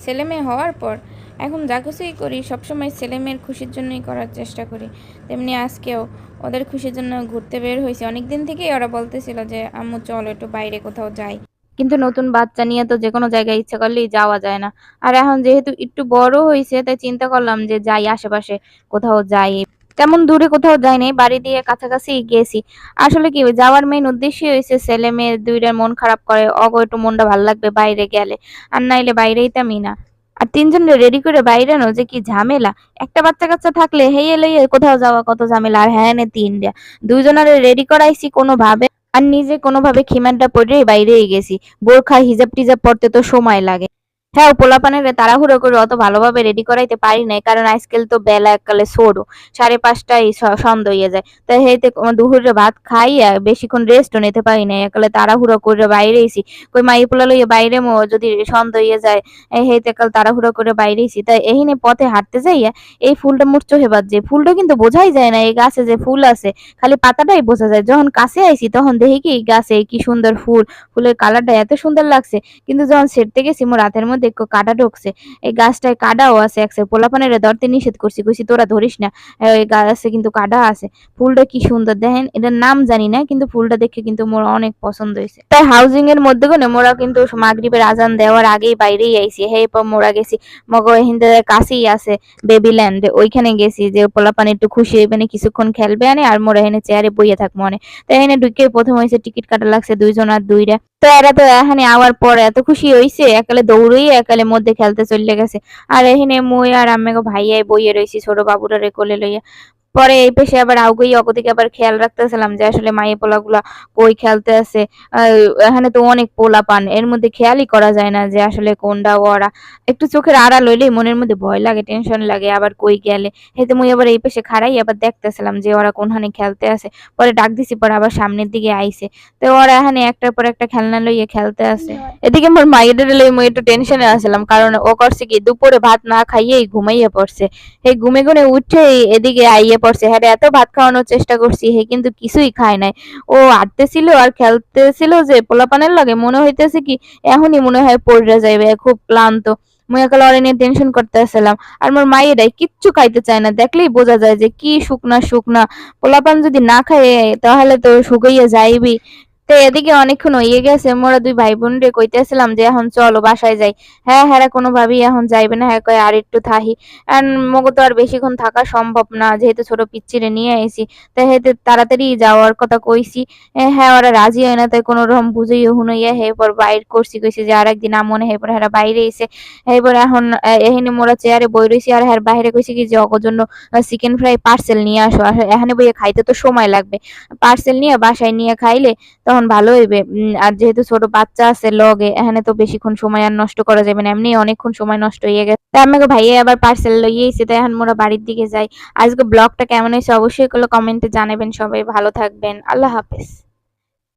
ছেলে মেয়ে হওয়ার পর এখন যা কিছুই করি সবসময় ছেলে মেয়ের খুশির জন্যই করার চেষ্টা করি। তেমনি আজকেও ওদের খুশির জন্য ঘুরতে বের হয়েছি। অনেক দিন থেকেই ওরা বলতেছিল যে আম্মু চলো একটু বাইরে কোথাও যাই, কিন্তু নতুন বাচ্চা নিয়ে তো যে কোনো জায়গায় ইচ্ছা করলেই যাওয়া যায় না। আর এখন যেহেতু একটু বড় হয়েছে তাই চিন্তা করলাম যে যাই আশেপাশে কোথাও যাই। তেমন দূরে কোথাও যাই নাই, বাড়ি দিয়ে কাছাকাছি গেছি। আসলে কি যাওয়ার মেইন উদ্দেশ্যই হয়েছে ছেলে মেয়ে দুইটার মন খারাপ করে, অগো একটু মনটা ভালো লাগবে বাইরে গেলে, আর নাইলে বাইরেই তেমই না। আর তিনজন রেডি করে বাইরানো যে কি ঝামেলা। একটা বাচ্চা কাচ্চা থাকলে হেয়ে লইয়ে কোথাও যাওয়া কত ঝামেলা, আর হ্যাঁ নে তিনটা দুইজনারে রেডি করাইছি কোনোভাবে, আর নিজে কোনোভাবে খিমানটা পরে বাইরেই গেছি। বোরখা হিজাব টিজাব পরতে তো সময় লাগে। হ্যাঁ, ও পোলাপানের তাড়াহুড়ো করে অত ভালোভাবে রেডি করাইতে পারি নাই, কারণ আজকাল তো বেলা এককালে ছোট, 5:30টায় সন্ধ্যা হইয়া যায়। তাই হেইতে দুপুরে ভাত খাইয়া বেশিক্ষণ রেস্টও নিতে পারি নাই, একালে তাড়াহুড়ো করে বাইরে আইছি। কই মাই পোলা লইয়া বাইরে যদি সন্ধ্যা হইয়া যায়, হেইতে কাল তাড়াহুড়ো করে বাইরে আইছি। তাই এহিনে পথে হাঁটতে যাইয়া এই ফুলটা মোর চোখে বাজছে। ফুলটা কিন্তু বোঝাই যায় না এই গাছে যে ফুল আছে, খালি পাতাটাই বোঝা যায়। যখন কাছে আইছি তখন দেখি কি গাছে কি সুন্দর ফুল, ফুলের কালারটা এত সুন্দর লাগছে। কিন্তু যখন ছেড়তে গেছি মোর হাতের মধ্যে কাঁটা ঢুকছে। এই গাছটায় কাঁটাও আছে, এক পোলাপানের ধরতে নিষেধ করছি, কইছি তোরা ধরিস না, এই গাছে কিন্তু কাঁটা আছে। ফুলটা কি সুন্দর দেখেন, এটার নাম জানি না, কিন্তু ফুলটা দেখে কিন্তু মোর অনেক পছন্দ হয়েছে। তাই হাউজিং এর মধ্যে কোনে মোরা কিন্তু মাগরিবের আজান দেওয়ার আগেই বাইরেই আইছি। হেই পর মোরা গেছি মগ হিন্দে কাছেই আছে বেবিল্যান্ড, ওইখানে গেছি যে পোলাপান একটু খুশি হইবে না, কিছুক্ষণ খেলবে আনে, আর মোরা এখানে চেয়ারে বইয়ে থাকবো অনেক। তাই এখানে ঢুকে প্রথম হয়েছে টিকিট কাটা লাগছে 2 জন আর 2টা। তো এরা তো এখানে আওয়ার পর এত খুশি হইছে, একালে দৌড়ই একালে মধ্যে খেলতে চলে গেছে। আর এখানে মুই আর আম্মেগো ভাইয়াই বইয়ে রইছি ছোট বাবুটারে কোলে লইয়া। পরে এই পেশে আবার আউগই অগদিকে আবার খেয়াল রাখতেছিলাম যে আসলে মাইয়ে পোলাগুলা কই খেলতে আছে। এখানে তো অনেক পোলা পান, এর মধ্যে খেয়ালই করা যায় না যে আসলে কোনটা ওরা। একটু চোখের আড়াল হইলেই মনের মধ্যে ভয় লাগে, টেনশন লাগে, আবার কই গেলে। হেতে মুই আবার এই পেশে খাড়াই আবার দেখতেছিলাম যে ওরা কোনখানে খেলতে আছে। পরে ডাক দিছি, পরে আবার সামনের দিকে আইছে। তো ওরা এখানে একটার পর একটা খেলনা লইয়ে খেলতে আছে। এদিকে মোর মাইয়েদের লই মুই একটু টেনশনে আছিলাম, কারণ ও করছে কি দুপুরে ভাত না খাইয়েই ঘুমাইয়া পড়ছে। এই ঘুমে ঘুমে উঠেই এদিকে আইয়ে পড়ছে। হ্যাঁ, এত ভাত খাওয়ানোর চেষ্টা করছি, হে কিন্তু কিছুই খায় নাই। ও আটতেছিল আর খেলতেছিল যে পোলাপানের লাগে, মনে হইতেছে কি এখনই মনে হয় পড়ে যাইবে, খুব ক্লান্ত। মুই একালে ওরে নিয়ে টেনশন করতেছিলাম। আর মোর মাইয়েরাই কিচ্ছু খাইতে চায় না, দেখলেই বোঝা যায় যে কি শুকনা শুকনা। পোলাপান যদি না খায় তাহলে তো শুকাইয়া যাইবি। তো এদিকে অনেকক্ষণ হইয়ে গেছে, মোরা 2 ভাই বোন রে কইতেছিলাম যে এখন চলো বাসায় যাই। হ্যাঁ, হ্যাঁ কোনোভাবেই এখন যাইবে না, হ্যাঁ কয় আর একটু থাহি। আর মগো তো আর বেশিক্ষণ থাকা সম্ভব না, যেহেতু ছোট পিচ্চিরে নিয়ে আইছি। তাই হেতে তাড়াতাড়ি যাওয়ার কথা কইছি। হ্যাঁ, ওরা রাজি হয় না, তাই কোনো রকম বুঝাইয়া হুনাইয়া এরপর বাইর করছি, কইছি যে আরেকদিন আমনে। এরপর হেরা বাইরে এসে এরপর এখন এখানে মোরা চেয়ারে বই রইছি, আর হ্যাঁ বাইরে কইছি কি যে অগর জন্য চিকেন ফ্রাই পার্সেল নিয়ে আসো। আর এখানে বইয়ে খাইতে তো সময় লাগবে, পার্সেল নিয়ে বাসায় নিয়ে খাইলে তখন ভালো হইবে। আর যেহেতু ছোট বাচ্চা আছে লগে, এখানে তো বেশিক্ষণ সময় আর নষ্ট করা যাবে না, এমনি অনেকক্ষণ সময় নষ্ট হয়ে গেছে। তাই আমাকে ভাইয়া আবার পার্সেল লইয়ে এসে, তাই এখন মোরা বাড়ির দিকে যাই। আজকে ব্লগটা কেমন হয়েছে অবশ্যই কমেন্টে জানাবেন। সবাই ভালো থাকবেন, আল্লাহ হাফেজ।